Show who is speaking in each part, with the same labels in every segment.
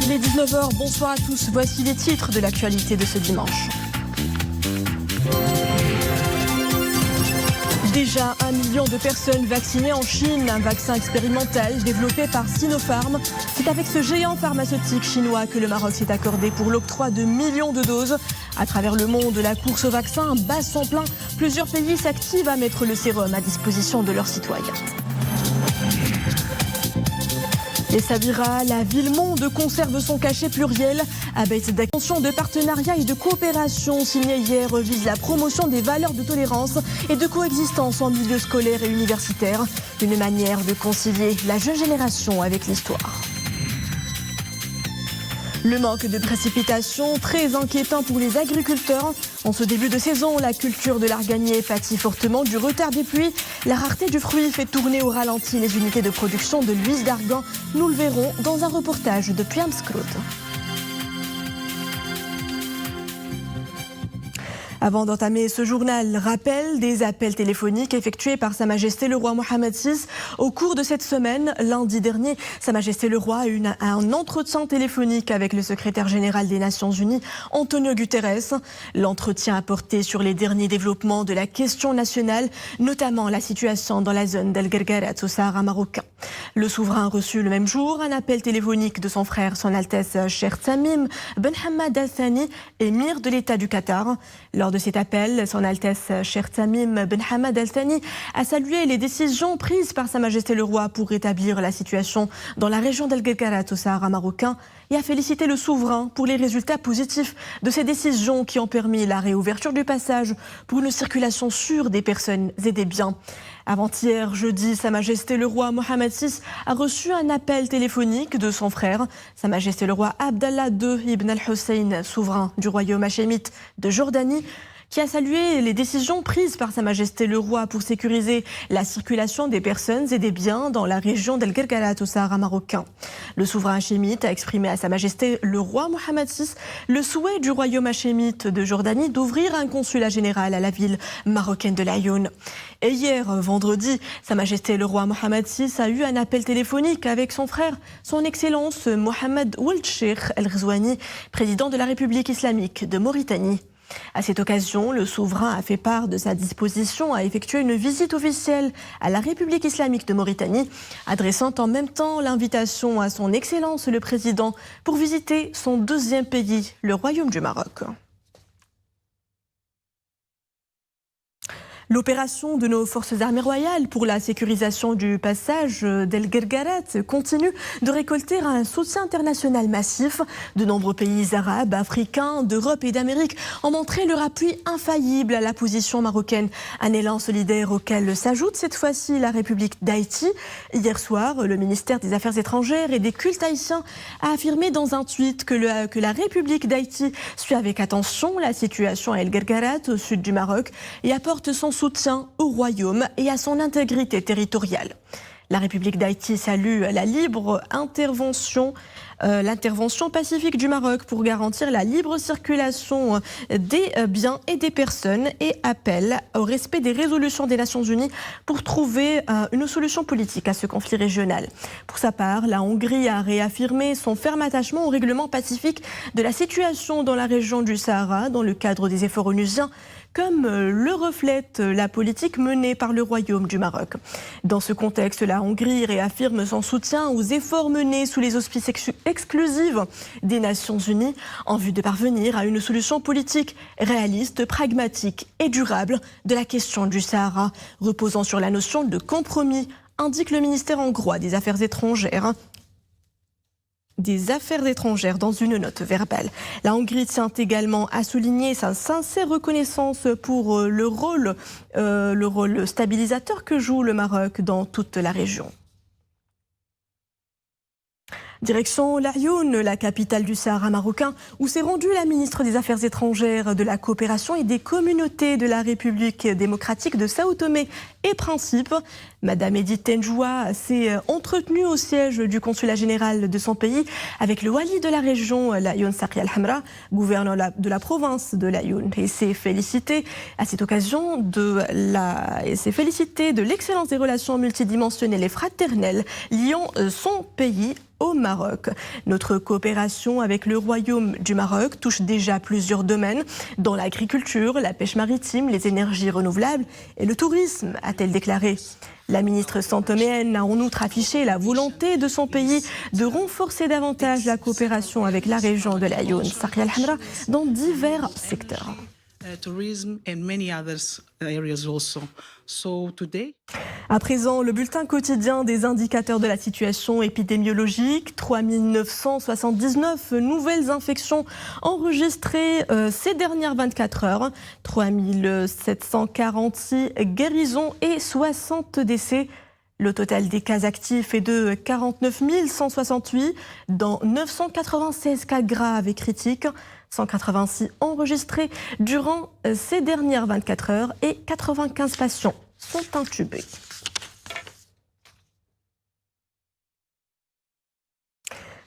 Speaker 1: Il est 19h, bonsoir à tous. Voici les titres de l'actualité de ce dimanche. Déjà 1 million de personnes vaccinées en Chine, un vaccin expérimental développé par Sinopharm. C'est avec ce géant pharmaceutique chinois que le Maroc s'est accordé pour l'octroi de millions de doses. À travers le monde, la course au vaccin bat son plein. Plusieurs pays s'activent à mettre le sérum à disposition de leurs citoyens. Et Sabira, la ville-monde conserve son cachet pluriel. À baisse d'actions de partenariat et de coopération signée hier vise la promotion des valeurs de tolérance et de coexistence en milieu scolaire et universitaire. Une manière de concilier la jeune génération avec l'histoire. Le manque de précipitations, très inquiétant pour les agriculteurs. En ce début de saison, la culture de l'arganier pâtit fortement du retard des pluies. La rareté du fruit fait tourner au ralenti les unités de production de l'huile d'argan. Nous le verrons dans un reportage de Piamskrut. Avant d'entamer ce journal, rappel des appels téléphoniques effectués par Sa Majesté le Roi Mohammed VI au cours de cette semaine. Lundi dernier, Sa Majesté le Roi a eu un entretien téléphonique avec le secrétaire général des Nations Unies, Antonio Guterres. L'entretien a porté sur les derniers développements de la question nationale, notamment la situation dans la zone d'El Guerguerat au Sahara marocain. Le souverain a reçu le même jour un appel téléphonique de son frère, Son Altesse Cheikh Tamim Ben Hamad Al Thani, émir de l'État du Qatar. Lors de cet appel, Son Altesse Cheikh Tamim Ben Hamad Al Thani a salué les décisions prises par Sa Majesté le Roi pour rétablir la situation dans la région d'El Guerguerat au Sahara marocain et a félicité le souverain pour les résultats positifs de ces décisions qui ont permis la réouverture du passage pour une circulation sûre des personnes et des biens. Avant-hier, jeudi, Sa Majesté le Roi Mohammed VI a reçu un appel téléphonique de son frère, Sa Majesté le Roi Abdallah II Ibn al-Hussein, souverain du royaume hachémite de Jordanie, qui a salué les décisions prises par Sa Majesté le Roi pour sécuriser la circulation des personnes et des biens dans la région d'El Guerguerat au Sahara marocain. Le souverain hachémite a exprimé à Sa Majesté le Roi Mohammed VI le souhait du royaume hachémite de Jordanie d'ouvrir un consulat général à la ville marocaine de Laayoune. Et hier, vendredi, Sa Majesté le Roi Mohammed VI a eu un appel téléphonique avec son frère, son Excellence Mohamed Ould Cheikh El Ghazouani, président de la République islamique de Mauritanie. À cette occasion, le souverain a fait part de sa disposition à effectuer une visite officielle à la République islamique de Mauritanie, adressant en même temps l'invitation à son Excellence le Président pour visiter son deuxième pays, le Royaume du Maroc. L'opération de nos forces armées royales pour la sécurisation du passage d'El Guerguerat continue de récolter un soutien international massif. De nombreux pays arabes, africains, d'Europe et d'Amérique ont montré leur appui infaillible à la position marocaine. Un élan solidaire auquel s'ajoute cette fois-ci la République d'Haïti. Hier soir, le ministère des Affaires étrangères et des cultes haïtiens a affirmé dans un tweet que la République d'Haïti suit avec attention la situation à El Guerguerat au sud du Maroc et apporte son soutien au royaume et à son intégrité territoriale. La République d'Haïti salue la libre intervention, l'intervention pacifique du Maroc pour garantir la libre circulation des biens et des personnes et appelle au respect des résolutions des Nations Unies pour trouver une solution politique à ce conflit régional. Pour sa part, la Hongrie a réaffirmé son ferme attachement au règlement pacifique de la situation dans la région du Sahara dans le cadre des efforts onusiens, comme le reflète la politique menée par le Royaume du Maroc. Dans ce contexte, la Hongrie réaffirme son soutien aux efforts menés sous les auspices exclusifs des Nations Unies en vue de parvenir à une solution politique réaliste, pragmatique et durable de la question du Sahara, reposant sur la notion de compromis, indique le ministère hongrois des Affaires étrangères. Dans une note verbale. La Hongrie tient également à souligner sa sincère reconnaissance pour le rôle stabilisateur que joue le Maroc dans toute la région. Direction Laayoune, la capitale du Sahara marocain, où s'est rendue la ministre des Affaires étrangères, de la coopération et des communautés de la République démocratique de Sao Tomé et Principe. Madame Edith Tenjoua s'est entretenue au siège du consulat général de son pays avec le wali de la région, Laayoune Sarki Al Hamra, gouverneur de la province de Laayoune, et s'est félicitée à cette occasion de l'excellence des relations multidimensionnelles et fraternelles liant son pays au Maroc. Notre coopération avec le Royaume du Maroc touche déjà plusieurs domaines, dans l'agriculture, la pêche maritime, les énergies renouvelables et le tourisme, a-t-elle déclaré. La ministre santoméenne a en outre affiché la volonté de son pays de renforcer davantage la coopération avec la région de l'Aïoun, Sakhia al-Hamra, dans divers secteurs. À présent, le bulletin quotidien des indicateurs de la situation épidémiologique. 3 979 nouvelles infections enregistrées ces dernières 24 heures. 3 746 guérisons et 60 décès. Le total des cas actifs est de 49 168, dont 996 cas graves et critiques. 186 enregistrés durant ces dernières 24 heures et 95 patients sont intubés.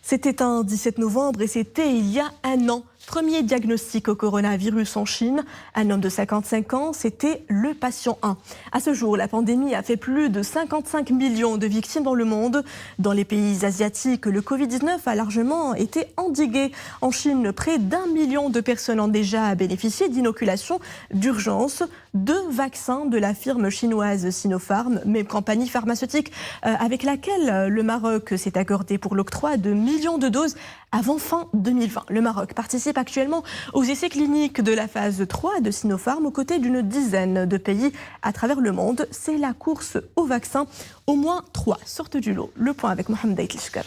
Speaker 1: C'était un 17 novembre et c'était il y a un an. Premier diagnostic au coronavirus en Chine. Un homme de 55 ans, c'était le patient 1. À ce jour, la pandémie a fait plus de 55 millions de victimes dans le monde. Dans les pays asiatiques, le Covid-19 a largement été endigué. En Chine, près d'1 million de personnes ont déjà bénéficié d'inoculations d'urgence. 2 vaccins de la firme chinoise Sinopharm, même compagnie pharmaceutique avec laquelle le Maroc s'est accordé pour l'octroi de millions de doses avant fin 2020. Le Maroc participe actuellement aux essais cliniques de la phase 3 de Sinopharm aux côtés d'une dizaine de pays à travers le monde. C'est la course au vaccin. Au moins 3 sortent du lot. Le point avec Mohamed Aitlishkar.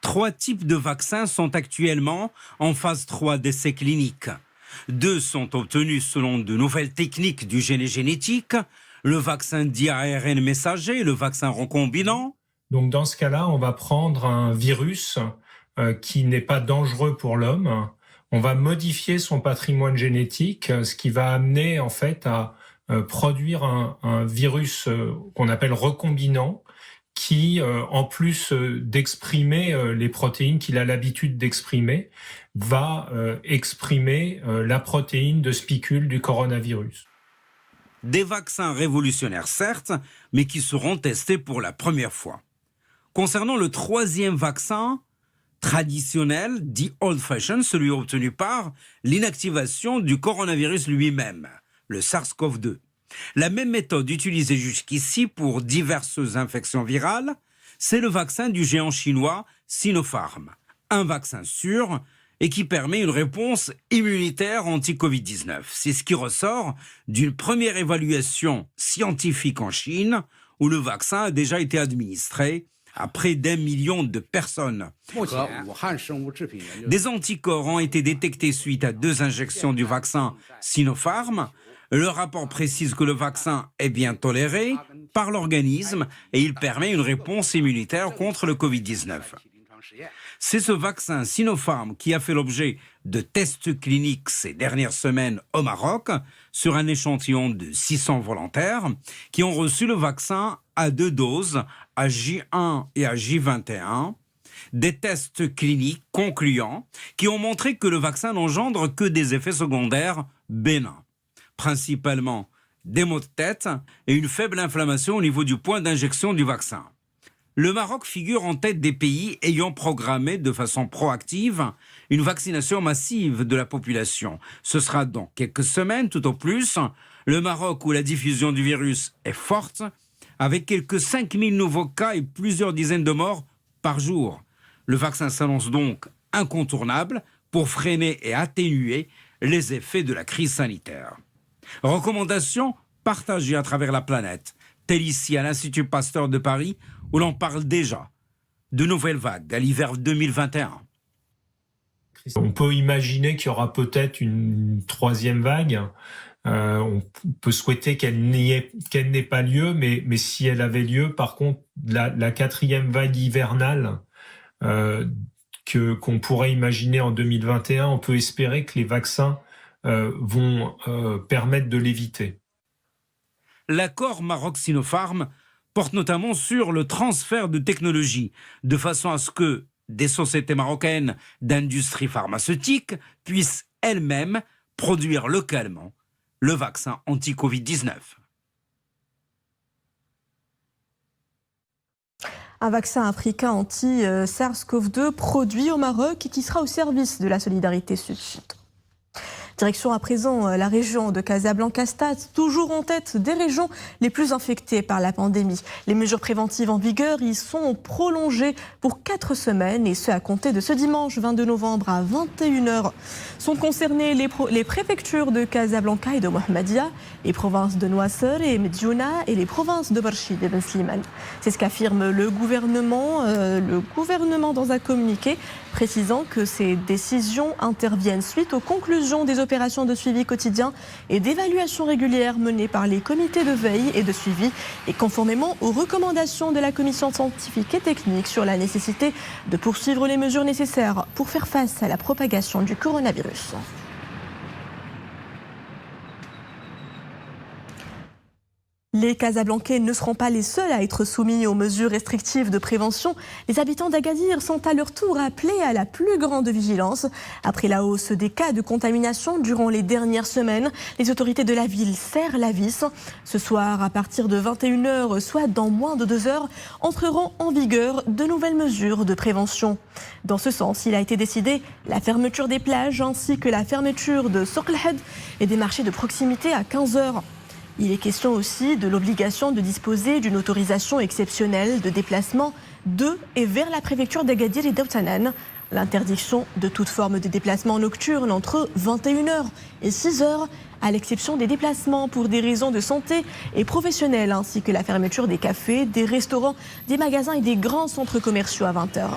Speaker 2: 3 types de vaccins sont actuellement en phase 3 d'essais cliniques. 2 sont obtenus selon de nouvelles techniques du génétique, le vaccin d'ARN messager et le vaccin recombinant.
Speaker 3: Donc dans ce cas-là, on va prendre un virus qui n'est pas dangereux pour l'homme. On va modifier son patrimoine génétique, ce qui va amener en fait à produire un virus qu'on appelle recombinant, qui, en plus d'exprimer les protéines qu'il a l'habitude d'exprimer, va exprimer la protéine de spicule du coronavirus.
Speaker 2: Des vaccins révolutionnaires certes, mais qui seront testés pour la première fois. Concernant le 3e vaccin traditionnel, dit old-fashioned, celui obtenu par l'inactivation du coronavirus lui-même, le SARS-CoV-2. La même méthode utilisée jusqu'ici pour diverses infections virales, c'est le vaccin du géant chinois Sinopharm. Un vaccin sûr et qui permet une réponse immunitaire anti-Covid-19. C'est ce qui ressort d'une première évaluation scientifique en Chine où le vaccin a déjà été administré à près d'1 million de personnes. Des anticorps ont été détectés suite à 2 injections du vaccin Sinopharm. Le rapport précise que le vaccin est bien toléré par l'organisme et il permet une réponse immunitaire contre le Covid-19. C'est ce vaccin Sinopharm qui a fait l'objet de tests cliniques ces dernières semaines au Maroc sur un échantillon de 600 volontaires qui ont reçu le vaccin à 2 doses, à J1 et à J21. Des tests cliniques concluants qui ont montré que le vaccin n'engendre que des effets secondaires bénins, principalement des maux de tête et une faible inflammation au niveau du point d'injection du vaccin. Le Maroc figure en tête des pays ayant programmé de façon proactive une vaccination massive de la population. Ce sera dans quelques semaines, tout au plus. Le Maroc, où la diffusion du virus est forte, avec quelques 5000 nouveaux cas et plusieurs dizaines de morts par jour. Le vaccin s'annonce donc incontournable pour freiner et atténuer les effets de la crise sanitaire. Recommandations partagées à travers la planète, telle ici à l'Institut Pasteur de Paris, où l'on parle déjà de nouvelles vagues à l'hiver 2021.
Speaker 3: On peut imaginer qu'il y aura peut-être une 3e vague. On peut souhaiter qu'elle n'ait pas lieu, mais si elle avait lieu, par contre, la 4e vague hivernale qu'on pourrait imaginer en 2021, on peut espérer que les vaccins vont permettre de l'éviter.
Speaker 2: L'accord Maroc-Sinopharm porte notamment sur le transfert de technologies, de façon à ce que des sociétés marocaines d'industrie pharmaceutique puissent elles-mêmes produire localement le vaccin anti-Covid-19.
Speaker 1: Un vaccin africain anti-SARS-CoV-2 produit au Maroc et qui sera au service de la solidarité sud-sud. Direction à présent la région de Casablanca-Stade, toujours en tête des régions les plus infectées par la pandémie. Les mesures préventives en vigueur y sont prolongées pour 4 semaines et ce à compter de ce dimanche 22 novembre à 21h. Sont concernées les préfectures de Casablanca et de Mohammedia, les provinces de Noisser et Mediouna et les provinces de Barchid et Ben Slimane. C'est ce qu'affirme le gouvernement dans un communiqué précisant que ces décisions interviennent suite aux conclusions des opérations de suivi quotidien et d'évaluation régulière menées par les comités de veille et de suivi et conformément aux recommandations de la commission scientifique et technique sur la nécessité de poursuivre les mesures nécessaires pour faire face à la propagation du coronavirus. Les Casablancais ne seront pas les seuls à être soumis aux mesures restrictives de prévention. Les habitants d'Agadir sont à leur tour appelés à la plus grande vigilance. Après la hausse des cas de contamination durant les dernières semaines, les autorités de la ville serrent la vis. Ce soir, à partir de 21h, soit dans moins de 2 heures, entreront en vigueur de nouvelles mesures de prévention. Dans ce sens, il a été décidé la fermeture des plages ainsi que la fermeture de Souk El Had et des marchés de proximité à 15h. Il est question aussi de l'obligation de disposer d'une autorisation exceptionnelle de déplacement de et vers la préfecture d'Agadir et d'Outanan. L'interdiction de toute forme de déplacement nocturne entre 21h et 6h, à l'exception des déplacements pour des raisons de santé et professionnelles, ainsi que la fermeture des cafés, des restaurants, des magasins et des grands centres commerciaux à 20h.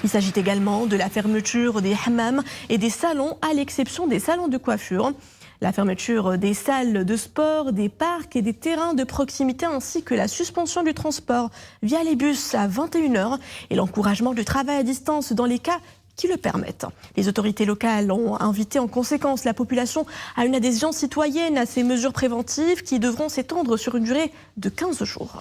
Speaker 1: Il s'agit également de la fermeture des hammams et des salons, à l'exception des salons de coiffure. La fermeture des salles de sport, des parcs et des terrains de proximité ainsi que la suspension du transport via les bus à 21h et l'encouragement du travail à distance dans les cas qui le permettent. Les autorités locales ont invité en conséquence la population à une adhésion citoyenne à ces mesures préventives qui devront s'étendre sur une durée de 15 jours.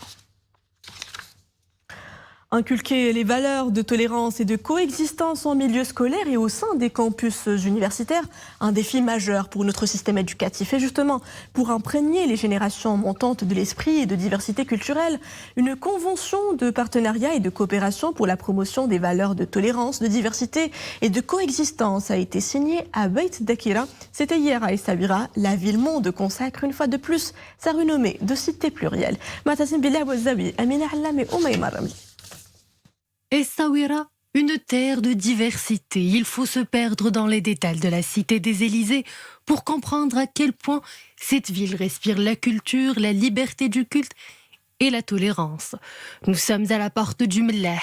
Speaker 1: Inculquer les valeurs de tolérance et de coexistence en milieu scolaire et au sein des campus universitaires, un défi majeur pour notre système éducatif. Et justement, pour imprégner les générations montantes de l'esprit et de diversité culturelle, une convention de partenariat et de coopération pour la promotion des valeurs de tolérance, de diversité et de coexistence a été signée à Beit Dakira. C'était hier à Essaouira. La ville-monde consacre une fois de plus sa renommée de cité plurielle. Matassim Billah Bouzawi, Amina Hallam et Oumaïma Ramli.
Speaker 4: Essaouira, une terre de diversité. Il faut se perdre dans les détails de la cité des Élysées pour comprendre à quel point cette ville respire la culture, la liberté du culte et la tolérance. Nous sommes à la porte du Mellah.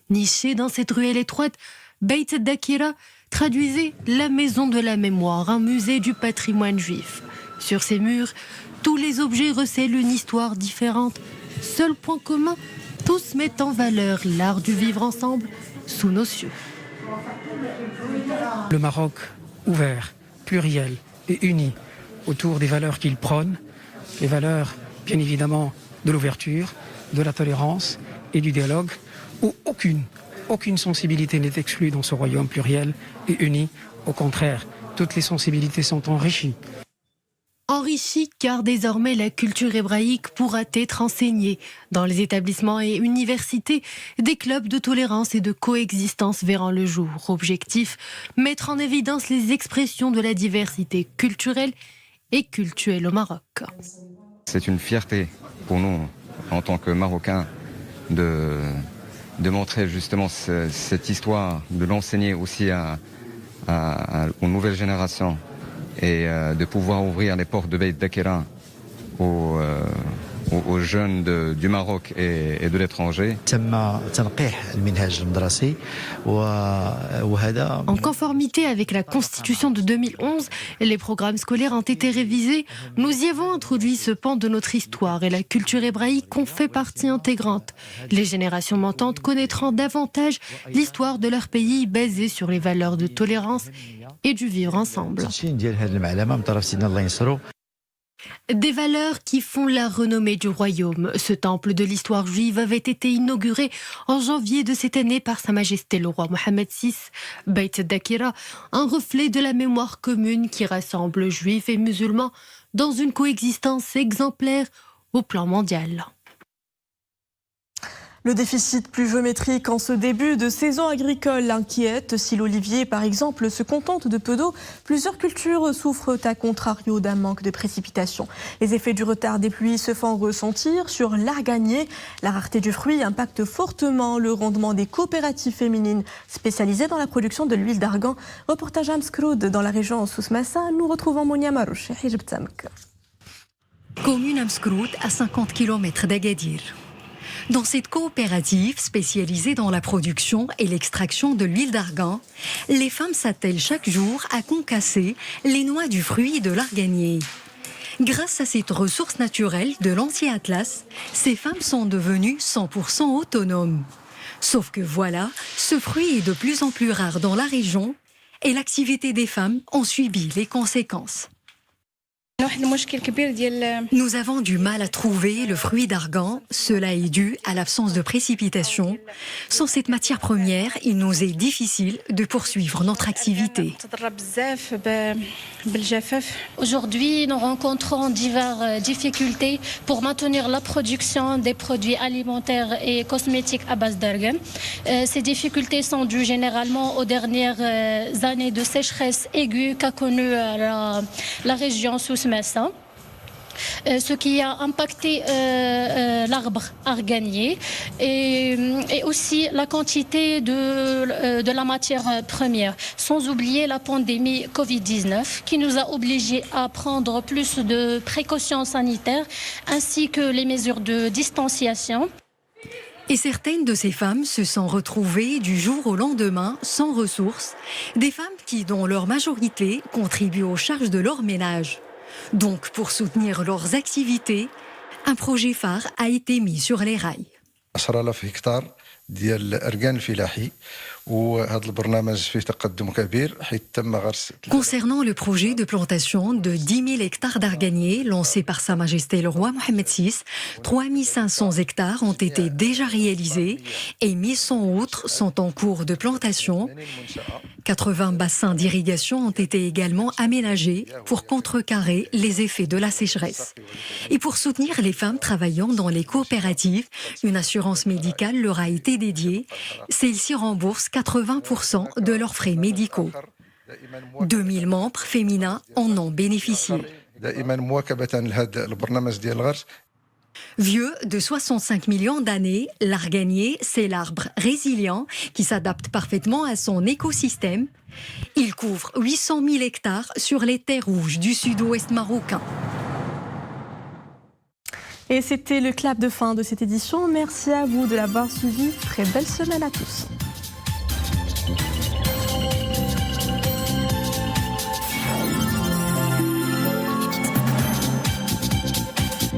Speaker 4: Niché dans cette ruelle étroite, Beit Dakira traduisait la maison de la mémoire, un musée du patrimoine juif. Sur ces murs, tous les objets recèlent une histoire différente. Seul point commun, tous mettent en valeur l'art du vivre ensemble sous nos cieux.
Speaker 5: Le Maroc ouvert, pluriel et uni autour des valeurs qu'il prône, les valeurs bien évidemment de l'ouverture, de la tolérance et du dialogue, où aucune sensibilité n'est exclue dans ce royaume pluriel et uni. Au contraire, toutes les sensibilités sont enrichies.
Speaker 4: Enrichi car désormais la culture hébraïque pourra être enseignée. Dans les établissements et universités, des clubs de tolérance et de coexistence verront le jour. Objectif, mettre en évidence les expressions de la diversité culturelle et cultuelle au Maroc.
Speaker 6: C'est une fierté pour nous, en tant que Marocains, de montrer justement cette histoire, de l'enseigner aussi aux nouvelles générations. Et de pouvoir ouvrir les portes de Beit Dakira aux jeunes du Maroc et de l'étranger.
Speaker 4: En conformité avec la Constitution de 2011, les programmes scolaires ont été révisés. Nous y avons introduit ce pan de notre histoire et la culture hébraïque en fait partie intégrante. Les générations montantes connaîtront davantage l'histoire de leur pays basée sur les valeurs de tolérance et du vivre ensemble. Des valeurs qui font la renommée du royaume. Ce temple de l'histoire juive avait été inauguré en janvier de cette année par Sa Majesté le roi Mohammed VI. Beit Dakira, un reflet de la mémoire commune qui rassemble juifs et musulmans dans une coexistence exemplaire au plan mondial.
Speaker 1: Le déficit pluviométrique en ce début de saison agricole inquiète. Si l'olivier, par exemple, se contente de peu d'eau, plusieurs cultures souffrent à contrario d'un manque de précipitations. Les effets du retard des pluies se font ressentir sur l'arganier. La rareté du fruit impacte fortement le rendement des coopératives féminines spécialisées dans la production de l'huile d'argan. Reportage Amskroud dans la région Souss-Massa. Nous retrouvons Monia Marouche.
Speaker 7: Commune Amskroud à 50 km d'Agadir. Dans cette coopérative spécialisée dans la production et l'extraction de l'huile d'argan, les femmes s'attellent chaque jour à concasser les noix du fruit de l'arganier. Grâce à cette ressource naturelle de l'anti-atlas, ces femmes sont devenues 100% autonomes. Sauf que voilà, ce fruit est de plus en plus rare dans la région et l'activité des femmes en subit les conséquences. Nous avons du mal à trouver le fruit d'argan. Cela est dû à l'absence de précipitations. Sans cette matière première, il nous est difficile de poursuivre notre activité.
Speaker 8: Aujourd'hui, nous rencontrons diverses difficultés pour maintenir la production des produits alimentaires et cosmétiques à base d'argan. Ces difficultés sont dues généralement aux dernières années de sécheresse aiguë qu'a connue la région Souss-Massa. Ce qui a impacté l'arbre arganier et aussi la quantité de la matière première, sans oublier la pandémie Covid-19 qui nous a obligés à prendre plus de précautions sanitaires ainsi que les mesures de distanciation.
Speaker 7: Et certaines de ces femmes se sont retrouvées du jour au lendemain sans ressources, des femmes qui, dans leur majorité, contribuent aux charges de leur ménage. Donc, pour soutenir leurs activités, un projet phare a été mis sur les rails.
Speaker 9: 10,000 هكتار ديال الأرجان الفلاحي وهذا البرنامج فيه تقدم كبير حيث تم غرس.
Speaker 7: Concernant le projet de plantation de 10 000 hectares d'arganier lancé par Sa Majesté le roi Mohamed VI, 3 500 hectares ont été déjà réalisés et 1100 autres sont en cours de plantation. 80 bassins d'irrigation ont été également aménagés pour contrecarrer les effets de la sécheresse. Et pour soutenir les femmes travaillant dans les coopératives, une assurance médicale leur a été dédiée. Celle-ci rembourse 80% de leurs frais médicaux. 2000 membres féminins en ont bénéficié. Vieux de 65 millions d'années, l'arganier, c'est l'arbre résilient qui s'adapte parfaitement à son écosystème. Il couvre 800 000 hectares sur les terres rouges du sud-ouest marocain.
Speaker 1: Et c'était le clap de fin de cette édition. Merci à vous de l'avoir suivi. Très belle semaine à tous.